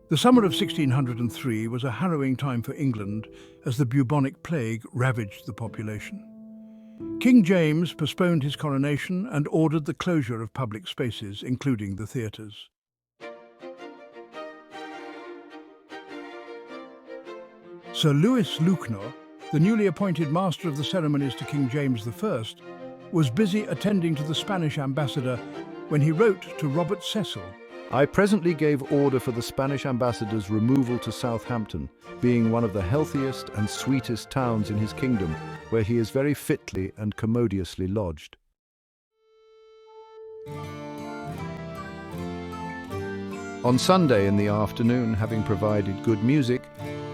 The summer of 1603 was a harrowing time for England as the bubonic plague ravaged the population. King James postponed his coronation and ordered the closure of public spaces, including the theatres. Sir Lewes Lewkenor, the newly appointed Master of the Ceremonies to King James I, was busy attending to the Spanish ambassador when he wrote to Robert Cecil. I presently gave order for the Spanish ambassador's removal to Southampton, being one of the healthiest and sweetest towns in his kingdom, where he is very fitly and commodiously lodged. On Sunday in the afternoon, having provided good music,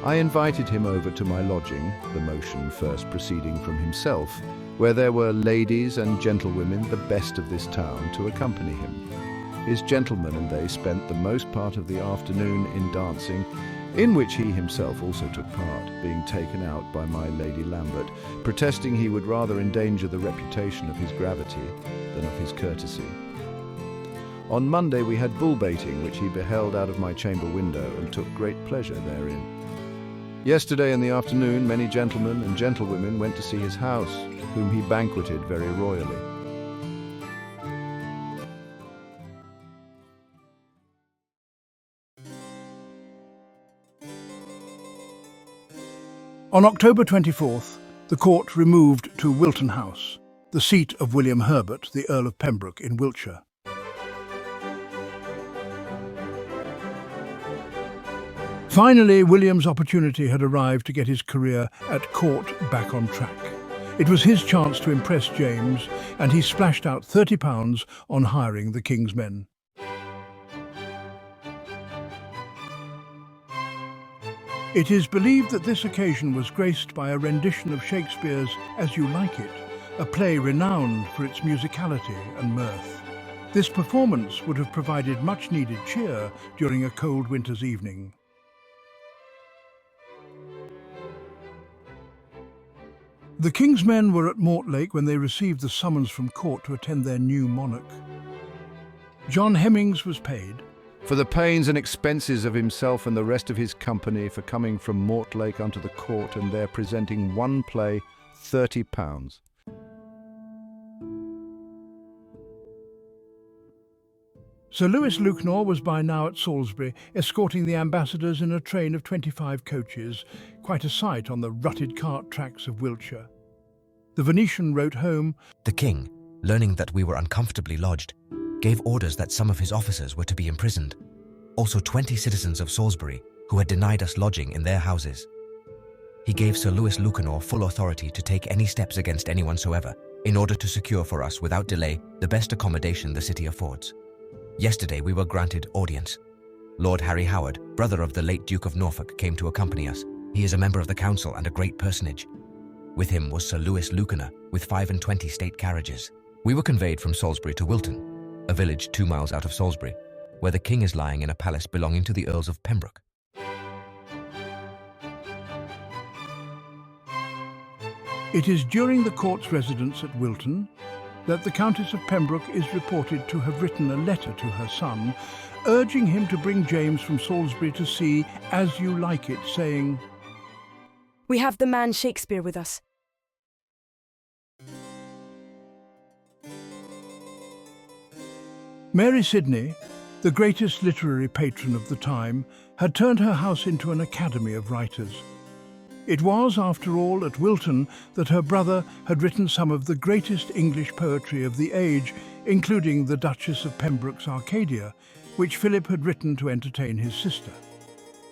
I invited him over to my lodging, the motion first proceeding from himself, where there were ladies and gentlewomen, the best of this town, to accompany him. His gentlemen and they spent the most part of the afternoon in dancing, in which he himself also took part, being taken out by my Lady Lambert, protesting he would rather endanger the reputation of his gravity than of his courtesy. On Monday we had bull baiting, which he beheld out of my chamber window and took great pleasure therein. Yesterday in the afternoon many gentlemen and gentlewomen went to see his house, whom he banqueted very royally. On October 24th, the court removed to Wilton House, the seat of William Herbert, the Earl of Pembroke in Wiltshire. Finally, William's opportunity had arrived to get his career at court back on track. It was his chance to impress James, and he splashed out £30 on hiring the king's men. It is believed that this occasion was graced by a rendition of Shakespeare's As You Like It, a play renowned for its musicality and mirth. This performance would have provided much-needed cheer during a cold winter's evening. The king's men were at Mortlake when they received the summons from court to attend their new monarch. John Hemmings was paid for the pains and expenses of himself and the rest of his company for coming from Mortlake unto the court and there presenting one play, £30. Sir Lewes Lewkenor was by now at Salisbury, escorting the ambassadors in a train of 25 coaches, quite a sight on the rutted cart tracks of Wiltshire. The Venetian wrote home, "The king, learning that we were uncomfortably lodged, gave orders that some of his officers were to be imprisoned. Also 20 citizens of Salisbury who had denied us lodging in their houses. He gave Sir Lewes Lewkenor full authority to take any steps against anyone soever, in order to secure for us without delay the best accommodation the city affords. Yesterday we were granted audience. Lord Harry Howard, brother of the late Duke of Norfolk, came to accompany us. He is a member of the council and a great personage. With him was Sir Lewes Lewkenor, with 25 state carriages. We were conveyed from Salisbury to Wilton, a village 2 miles out of Salisbury, where the king is lying in a palace belonging to the Earls of Pembroke. It is during the court's residence at Wilton that the Countess of Pembroke is reported to have written a letter to her son, urging him to bring James from Salisbury to see As You Like It, saying, "We have the man Shakespeare with us." Mary Sidney, the greatest literary patron of the time, had turned her house into an academy of writers. It was, after all, at Wilton that her brother had written some of the greatest English poetry of the age, including the Duchess of Pembroke's Arcadia, which Philip had written to entertain his sister.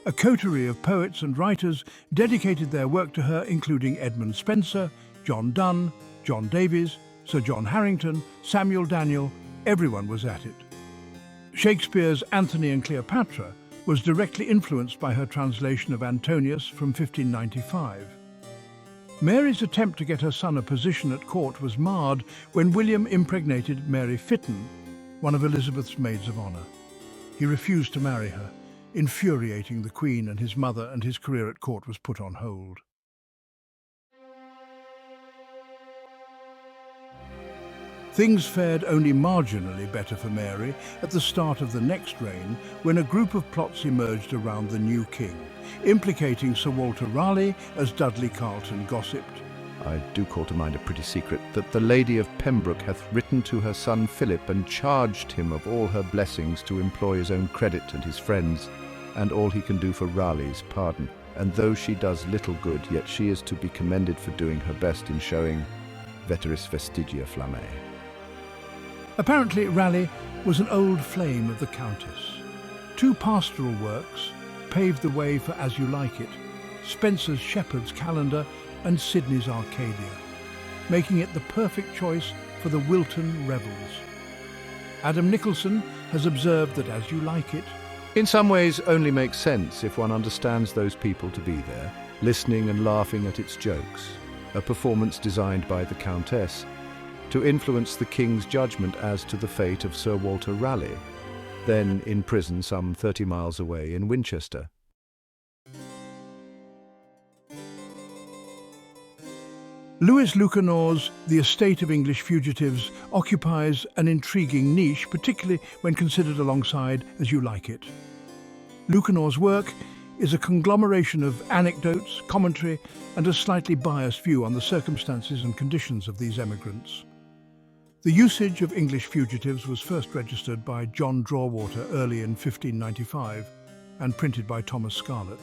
A coterie of poets and writers dedicated their work to her, including Edmund Spenser, John Donne, John Davies, Sir John Harrington, Samuel Daniel. Everyone was at it. Shakespeare's Antony and Cleopatra was directly influenced by her translation of Antonius from 1595. Mary's attempt to get her son a position at court was marred when William impregnated Mary Fitton, one of Elizabeth's maids of honour. He refused to marry her, infuriating the Queen and his mother, and his career at court was put on hold. Things fared only marginally better for Mary at the start of the next reign, when a group of plots emerged around the new king, implicating Sir Walter Raleigh, as Dudley Carleton gossiped. I do call to mind a pretty secret, that the Lady of Pembroke hath written to her son Philip and charged him of all her blessings to employ his own credit and his friends, and all he can do for Raleigh's pardon. And though she does little good, yet she is to be commended for doing her best in showing veteris vestigia flammae. Apparently Raleigh was an old flame of the Countess. 2 pastoral works paved the way for As You Like It, Spenser's Shepherd's Calendar and Sidney's Arcadia, making it the perfect choice for the Wilton revels. Adam Nicholson has observed that As You Like It In some ways only makes sense if one understands those people to be there, listening and laughing at its jokes, a performance designed by the Countess to influence the King's judgment as to the fate of Sir Walter Raleigh, then in prison some 30 miles away in Winchester. Lewes Lewkenor's The Estate of English Fugitives occupies an intriguing niche, particularly when considered alongside As You Like It. Lewkenor's work is a conglomeration of anecdotes, commentary, and a slightly biased view on the circumstances and conditions of these emigrants. The usage of English fugitives was first registered by John Drawwater early in 1595 and printed by Thomas Scarlett.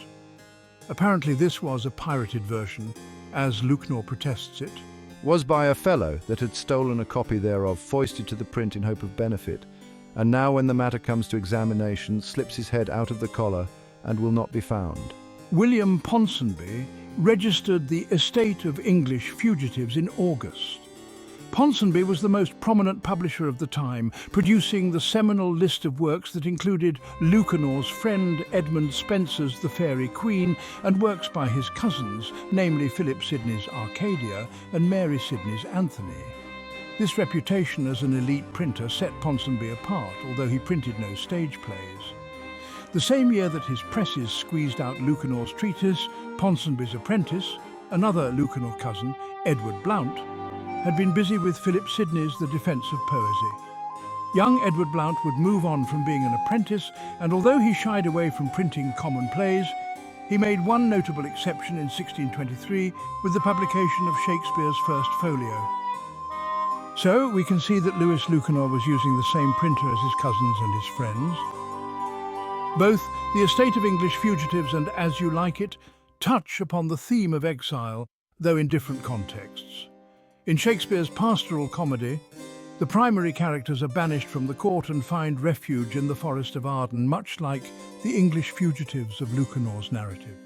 Apparently this was a pirated version, as Lewkenor protests it. Was by a fellow that had stolen a copy thereof, foisted to the print in hope of benefit, and now when the matter comes to examination, slips his head out of the collar and will not be found. William Ponsonby registered the Estate of English Fugitives in August. Ponsonby was the most prominent publisher of the time, producing the seminal list of works that included Lewkenor's friend Edmund Spenser's The Faerie Queen and works by his cousins, namely Philip Sidney's Arcadia and Mary Sidney's Anthony. This reputation as an elite printer set Ponsonby apart, although he printed no stage plays. The same year that his presses squeezed out Lewkenor's treatise, Ponsonby's apprentice, another Lewkenor cousin, Edward Blount, had been busy with Philip Sidney's The Defence of Poesy. Young Edward Blount would move on from being an apprentice, and although he shied away from printing common plays, he made one notable exception in 1623 with the publication of Shakespeare's first folio. So we can see that Lewes Lewkenor was using the same printer as his cousins and his friends. Both The Estate of English Fugitives and As You Like It touch upon the theme of exile, though in different contexts. In Shakespeare's pastoral comedy, the primary characters are banished from the court and find refuge in the Forest of Arden, much like the English fugitives of Lewkenor's narrative.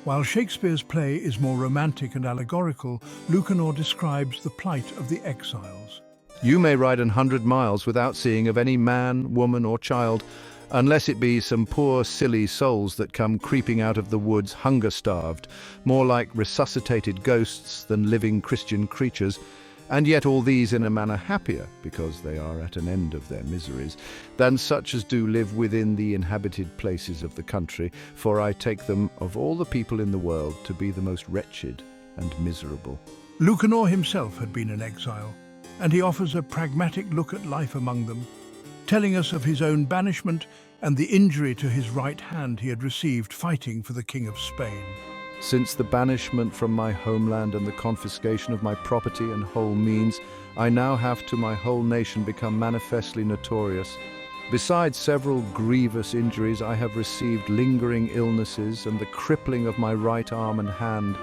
While Shakespeare's play is more romantic and allegorical, Lewkenor describes the plight of the exiles. You may ride 100 miles without seeing of any man, woman or child, unless it be some poor silly souls that come creeping out of the woods hunger-starved, more like resuscitated ghosts than living Christian creatures, and yet all these in a manner happier, because they are at an end of their miseries, than such as do live within the inhabited places of the country, for I take them, of all the people in the world, to be the most wretched and miserable. Lewkenor himself had been in exile, and he offers a pragmatic look at life among them, telling us of his own banishment and the injury to his right hand he had received fighting for the King of Spain. Since the banishment from my homeland and the confiscation of my property and whole means, I now have to my whole nation become manifestly notorious. Besides several grievous injuries, I have received lingering illnesses and the crippling of my right arm and hand.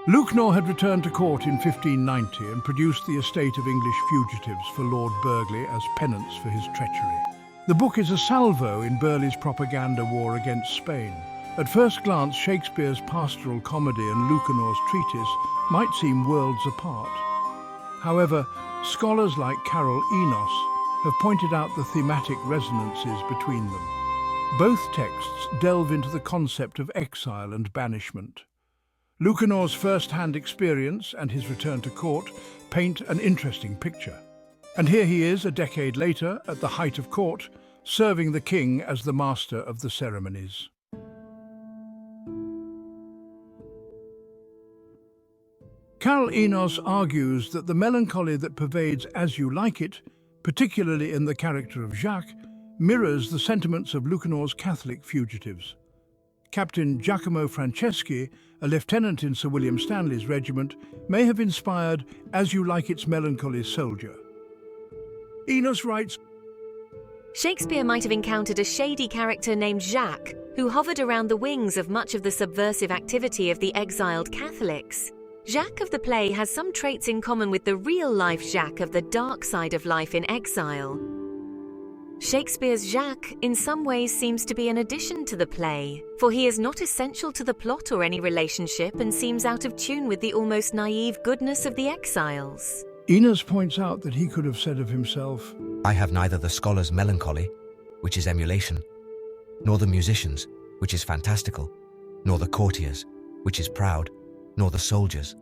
Lewkenor had returned to court in 1590 and produced The Estate of English Fugitives for Lord Burghley as penance for his treachery. The book is a salvo in Burghley's propaganda war against Spain. At first glance, Shakespeare's pastoral comedy and Lewkenor's treatise might seem worlds apart. However, scholars like Carol Enos have pointed out the thematic resonances between them. Both texts delve into the concept of exile and banishment. Lewkenor's first-hand experience and his return to court paint an interesting picture. And here he is, a decade later, at the height of court, serving the king as the Master of the Ceremonies. Carl Enos argues that the melancholy that pervades As You Like It, particularly in the character of Jacques, mirrors the sentiments of Lewkenor's Catholic fugitives. Captain Giacomo Franceschi, a lieutenant in Sir William Stanley's regiment, may have inspired As You Like It's melancholy soldier. Enos writes, Shakespeare might have encountered a shady character named Jacques, who hovered around the wings of much of the subversive activity of the exiled Catholics. Jacques of the play has some traits in common with the real-life Jacques of the dark side of life in exile. Shakespeare's Jacques in some ways seems to be an addition to the play, for he is not essential to the plot or any relationship and seems out of tune with the almost naive goodness of the exiles. Enos points out that he could have said of himself, I have neither the scholar's melancholy, which is emulation, nor the musician's, which is fantastical, nor the courtier's, which is proud, nor the soldier's,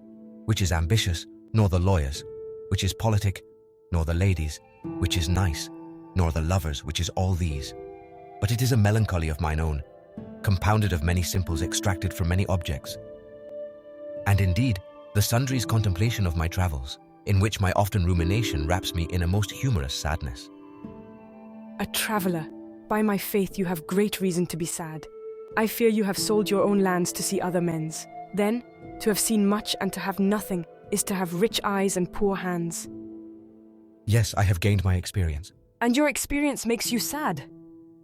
which is ambitious, nor the lawyer's, which is politic, nor the lady's, which is nice, nor the lover's, which is all these. But it is a melancholy of mine own, compounded of many simples extracted from many objects. And indeed, the sundry's contemplation of my travels, in which my often rumination wraps me in a most humorous sadness. A traveller, by my faith you have great reason to be sad. I fear you have sold your own lands to see other men's. Then, to have seen much and to have nothing is to have rich eyes and poor hands. Yes, I have gained my experience. And your experience makes you sad.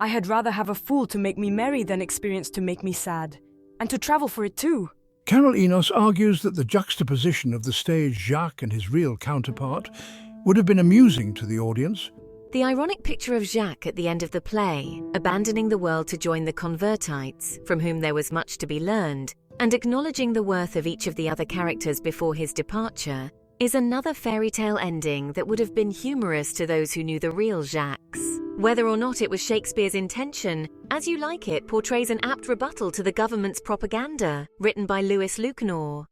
I had rather have a fool to make me merry than experience to make me sad. And to travel for it too. Carol Enos argues that the juxtaposition of the stage Jacques and his real counterpart would have been amusing to the audience. The ironic picture of Jacques at the end of the play, abandoning the world to join the convertites, from whom there was much to be learned, and acknowledging the worth of each of the other characters before his departure, is another fairy tale ending that would have been humorous to those who knew the real Jacques. Whether or not it was Shakespeare's intention, As You Like It portrays an apt rebuttal to the government's propaganda, written by Lewes Lewkenor.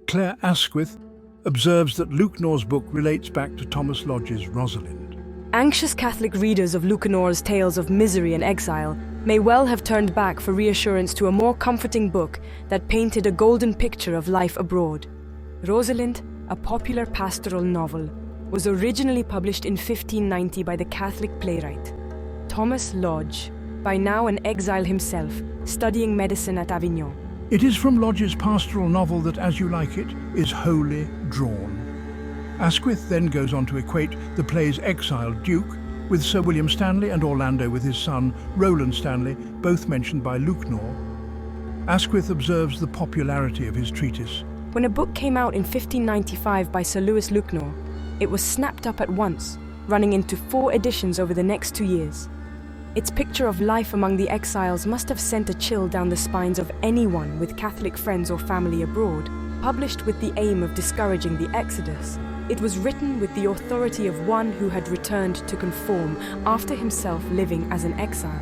Clare Asquith observes that Lewkenor's book relates back to Thomas Lodge's Rosalind. Anxious Catholic readers of Lewkenor's tales of misery and exile may well have turned back for reassurance to a more comforting book that painted a golden picture of life abroad. Rosalind, a popular pastoral novel, was originally published in 1590 by the Catholic playwright Thomas Lodge, by now an exile himself, studying medicine at Avignon. It is from Lodge's pastoral novel that As You Like It is wholly drawn. Asquith then goes on to equate the play's exiled duke with Sir William Stanley and Orlando with his son Roland Stanley, both mentioned by Lewkenor. Asquith observes the popularity of his treatise. When a book came out in 1595 by Sir Lewes Lewkenor, it was snapped up at once, running into 4 editions over the next 2 years. Its picture of life among the exiles must have sent a chill down the spines of anyone with Catholic friends or family abroad. Published with the aim of discouraging the exodus, it was written with the authority of one who had returned to conform after himself living as an exile.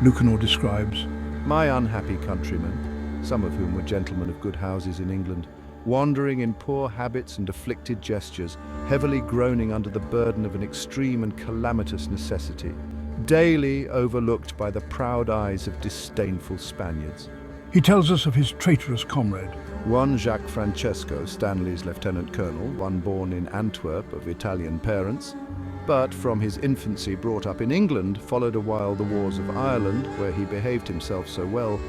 Lewkenor describes, My unhappy countrymen, some of whom were gentlemen of good houses in England, wandering in poor habits and afflicted gestures, heavily groaning under the burden of an extreme and calamitous necessity, daily overlooked by the proud eyes of disdainful Spaniards. He tells us of his traitorous comrade. One Jacques Francesco, Stanley's lieutenant colonel, one born in Antwerp of Italian parents, but from his infancy brought up in England, followed a while the wars of Ireland, where he behaved himself so well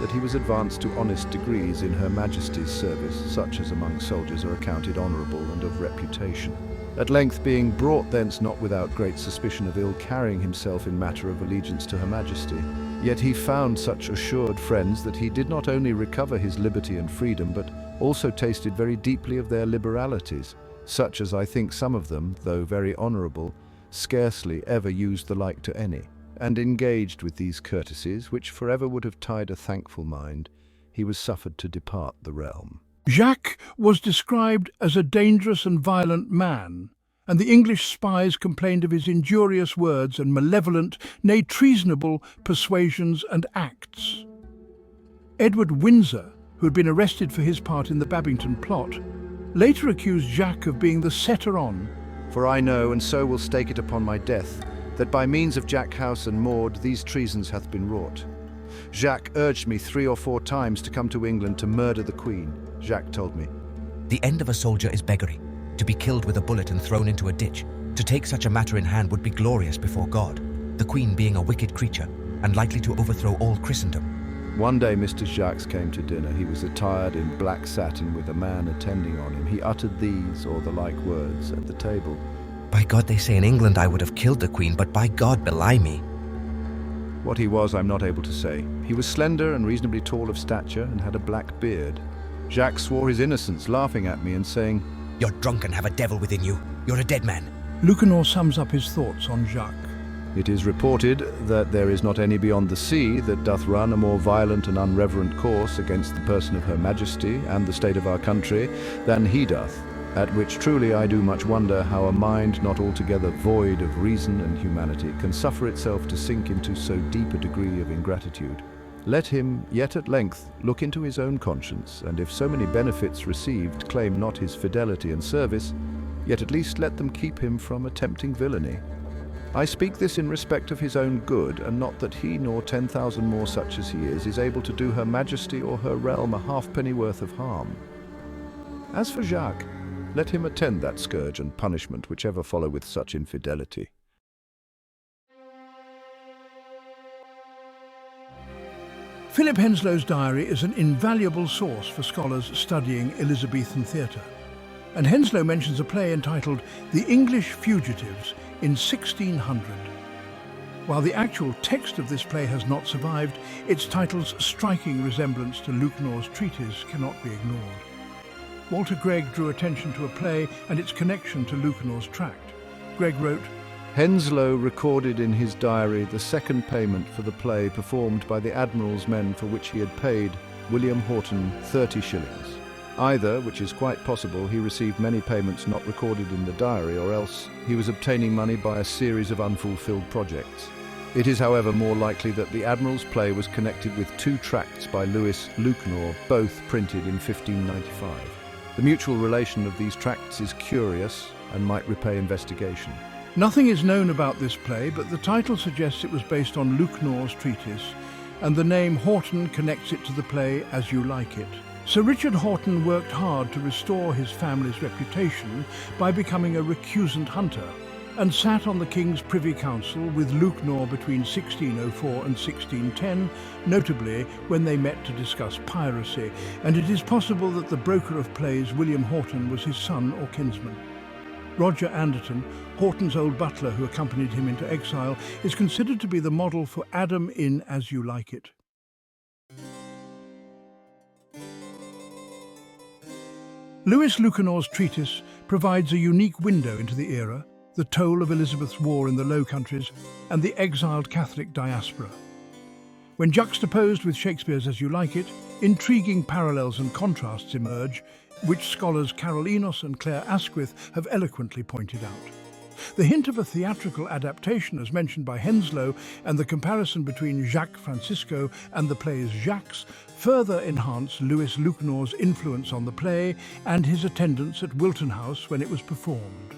that he was advanced to honest degrees in Her Majesty's service, such as among soldiers are accounted honourable and of reputation. At length being brought thence not without great suspicion of ill carrying himself in matter of allegiance to Her Majesty, yet he found such assured friends that he did not only recover his liberty and freedom, but also tasted very deeply of their liberalities, such as I think some of them, though very honourable, scarcely ever used the like to any, and engaged with these courtesies, which forever would have tied a thankful mind, he was suffered to depart the realm. Jacques was described as a dangerous and violent man, and the English spies complained of his injurious words and malevolent, nay treasonable, persuasions and acts. Edward Windsor, who had been arrested for his part in the Babington plot, later accused Jacques of being the setter-on. For I know, and so will stake it upon my death, that by means of Jack House and Maud these treasons hath been wrought. Jacques urged me 3 or 4 times to come to England to murder the Queen, Jacques told me. The end of a soldier is beggary. To be killed with a bullet and thrown into a ditch. To take such a matter in hand would be glorious before God, the Queen being a wicked creature and likely to overthrow all Christendom. One day Mr. Jacques came to dinner. He was attired in black satin with a man attending on him. He uttered these or the like words at the table. By God, they say in England I would have killed the Queen, but by God belie me. What he was, I'm not able to say. He was slender and reasonably tall of stature and had a black beard. Jacques swore his innocence, laughing at me and saying, You're drunk and have a devil within you. You're a dead man. Lewkenor sums up his thoughts on Jacques. It is reported that there is not any beyond the sea that doth run a more violent and unreverent course against the person of Her Majesty and the state of our country than he doth, at which truly I do much wonder how a mind not altogether void of reason and humanity can suffer itself to sink into so deep a degree of ingratitude. Let him yet at length look into his own conscience, and if so many benefits received claim not his fidelity and service, yet at least let them keep him from attempting villainy. I speak this in respect of his own good, and not that he nor 10,000 more such as he is able to do Her Majesty or her realm a halfpenny worth of harm. As for Jacques, let him attend that scourge and punishment whichever follow with such infidelity. Philip Henslow's diary is an invaluable source for scholars studying Elizabethan theatre, and Henslow mentions a play entitled The English Fugitives in 1600. While the actual text of this play has not survived, its title's striking resemblance to Lewkenor's treatise cannot be ignored. Walter Gregg drew attention to a play and its connection to Lewkenor's tract. Gregg wrote, Henslow recorded in his diary the second payment for the play performed by the Admiral's men, for which he had paid William Horton 30 shillings. Either, which is quite possible, he received many payments not recorded in the diary, or else he was obtaining money by a series of unfulfilled projects. It is, however, more likely that the Admiral's play was connected with 2 tracts by Lewes Lewkenor, both printed in 1595. The mutual relation of these tracts is curious and might repay investigation. Nothing is known about this play, but the title suggests it was based on Lewkenor's treatise, and the name Horton connects it to the play As You Like It. Sir Richard Horton worked hard to restore his family's reputation by becoming a recusant hunter, and sat on the King's Privy Council with Lewkenor between 1604 and 1610, notably when they met to discuss piracy, and it is possible that the broker of plays William Horton was his son or kinsman. Roger Anderton, Horton's old butler who accompanied him into exile, is considered to be the model for Adam in As You Like It. Lewes Lewkenor's treatise provides a unique window into the era, the toll of Elizabeth's war in the Low Countries, and the exiled Catholic diaspora. When juxtaposed with Shakespeare's As You Like It, intriguing parallels and contrasts emerge, which scholars Carol Enos and Clare Asquith have eloquently pointed out. The hint of a theatrical adaptation, as mentioned by Henslow, and the comparison between Jacques Francisco and the play's Jacques further enhance Lewes Lewkenor's influence on the play and his attendance at Wilton House when it was performed.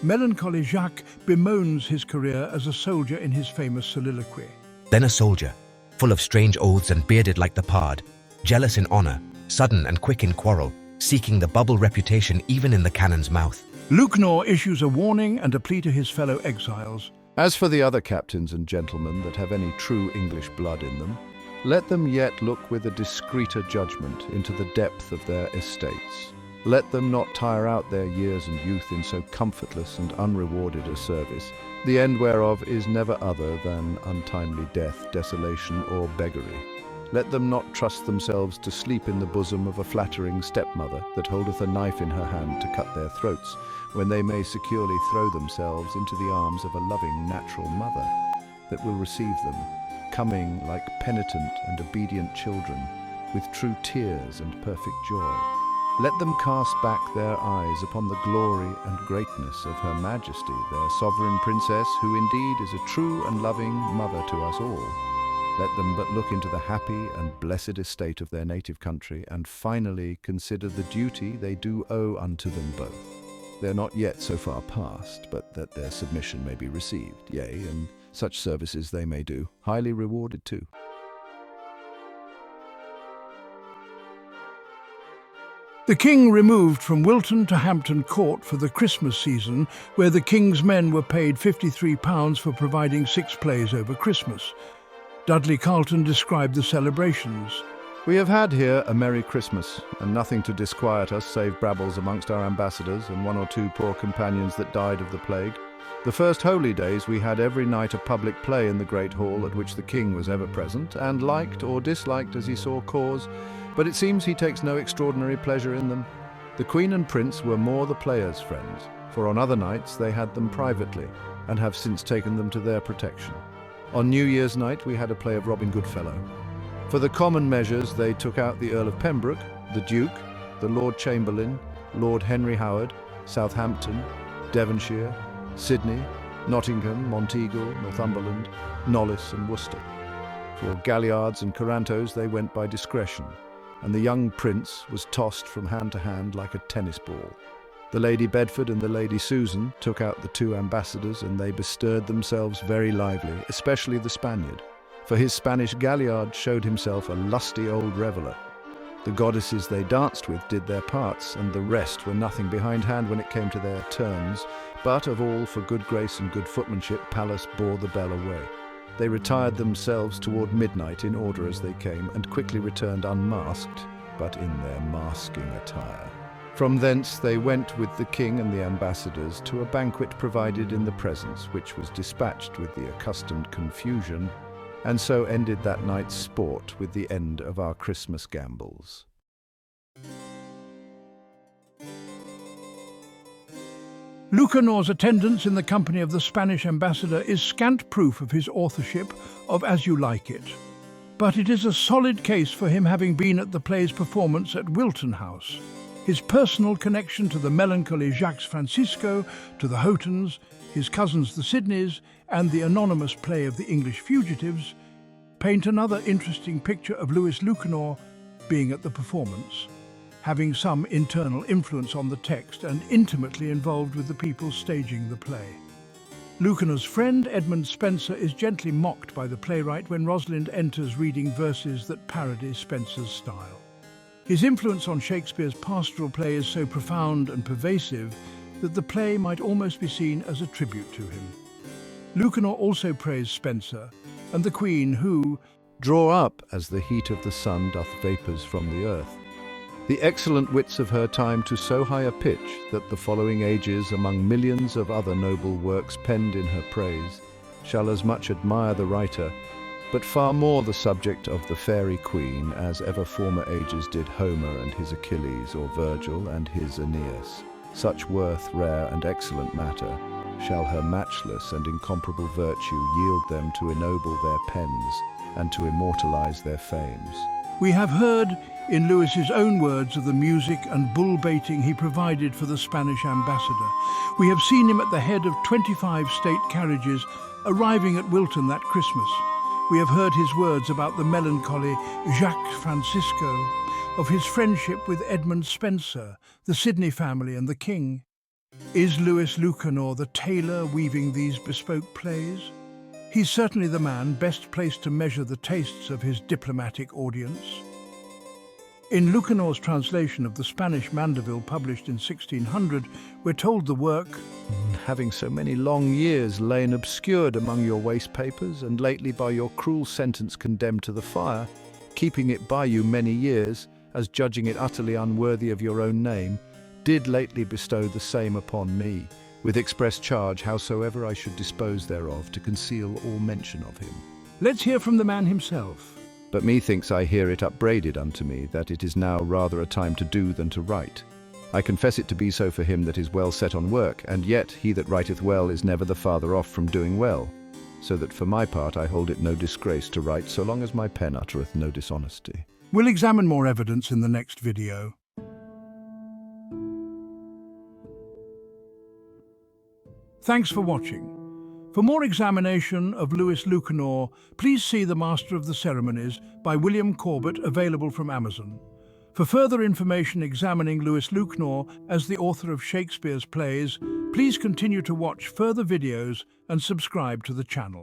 Melancholy Jacques bemoans his career as a soldier in his famous soliloquy. Then a soldier, full of strange oaths and bearded like the pard, jealous in honour, sudden and quick in quarrel, seeking the bubble reputation even in the cannon's mouth. Lewkenor issues a warning and a plea to his fellow exiles. As for the other captains and gentlemen that have any true English blood in them, let them yet look with a discreeter judgment into the depth of their estates. Let them not tire out their years and youth in so comfortless and unrewarded a service, the end whereof is never other than untimely death, desolation, or beggary. Let them not trust themselves to sleep in the bosom of a flattering stepmother that holdeth a knife in her hand to cut their throats, when they may securely throw themselves into the arms of a loving natural mother that will receive them, coming like penitent and obedient children, with true tears and perfect joy. Let them cast back their eyes upon the glory and greatness of Her Majesty, their sovereign princess, who indeed is a true and loving mother to us all. Let them but look into the happy and blessed estate of their native country, and finally consider the duty they do owe unto them both. They are not yet so far past, but that their submission may be received, yea, and such services they may do, highly rewarded too. The king removed from Wilton to Hampton Court for the Christmas season, where the king's men were paid £53 for providing 6 plays over Christmas. Dudley Carlton described the celebrations. We have had here a merry Christmas, and nothing to disquiet us save brabbles amongst our ambassadors and 1 or 2 poor companions that died of the plague. The first holy days we had every night a public play in the great hall, at which the king was ever present, and liked or disliked as he saw cause, but it seems he takes no extraordinary pleasure in them. The Queen and Prince were more the players' friends, for on other nights they had them privately, and have since taken them to their protection. On New Year's night we had a play of Robin Goodfellow. For the common measures they took out the Earl of Pembroke, the Duke, the Lord Chamberlain, Lord Henry Howard, Southampton, Devonshire, Sidney, Nottingham, Monteagle, Northumberland, Knollys and Worcester. For galliards and corantos they went by discretion, and the young prince was tossed from hand to hand like a tennis ball. The Lady Bedford and the Lady Susan took out the 2 ambassadors, and they bestirred themselves very lively, especially the Spaniard, for his Spanish galliard showed himself a lusty old reveller. The goddesses they danced with did their parts, and the rest were nothing behindhand when it came to their turns, but of all for good grace and good footmanship Pallas bore the bell away. They retired themselves toward midnight in order as they came, and quickly returned unmasked, but in their masking attire. From thence they went with the king and the ambassadors to a banquet provided in the presence, which was dispatched with the accustomed confusion, and so ended that night's sport with the end of our Christmas gambols. Lewkenor's attendance in the company of the Spanish ambassador is scant proof of his authorship of As You Like It, but it is a solid case for him having been at the play's performance at Wilton House. His personal connection to the melancholy Jacques Francisco, to the Houghtons, his cousins the Sidneys, and the anonymous play of the English Fugitives paint another interesting picture of Lewes Lewkenor being at the performance, having some internal influence on the text and intimately involved with the people staging the play. Lewkenor's friend Edmund Spenser is gently mocked by the playwright when Rosalind enters reading verses that parody Spenser's style. His influence on Shakespeare's pastoral play is so profound and pervasive that the play might almost be seen as a tribute to him. Lewkenor also praised Spenser and the Queen who draw up as the heat of the sun doth vapours from the earth. The excellent wits of her time to so high a pitch that the following ages, among millions of other noble works penned in her praise, shall as much admire the writer, but far more the subject of the fairy queen, as ever former ages did Homer and his Achilles, or Virgil and his Aeneas. Such worth, rare and excellent matter, shall her matchless and incomparable virtue yield them to ennoble their pens and to immortalize their fames. we have heard in Lewis's own words of the music and bull-baiting he provided for the Spanish ambassador. We have seen him at the head of 25 state carriages arriving at Wilton that Christmas. We have heard his words about the melancholy Jacques Francisco, of his friendship with Edmund Spenser, the Sidney family and the king. Is Lewes Lewkenor the tailor weaving these bespoke plays? He's certainly the man best placed to measure the tastes of his diplomatic audience. In Lewkenor's translation of the Spanish Mandeville published in 1600, we're told the work, having so many long years lain obscured among your waste papers, and lately by your cruel sentence condemned to the fire, keeping it by you many years, as judging it utterly unworthy of your own name, did lately bestow the same upon me, with express charge howsoever I should dispose thereof to conceal all mention of him. Let's hear from the man himself. But methinks I hear it upbraided unto me that it is now rather a time to do than to write. I confess it to be so for him that is well set on work, and yet he that writeth well is never the farther off from doing well, so that for my part I hold it no disgrace to write so long as my pen uttereth no dishonesty. We'll examine more evidence in the next video. Thanks for watching. For more examination of Lewes Lewkenor, please see The Master of Ceremonies by William Corbett, available from Amazon. For further information examining Lewes Lewkenor as the author of Shakespeare's plays, please continue to watch further videos and subscribe to the channel.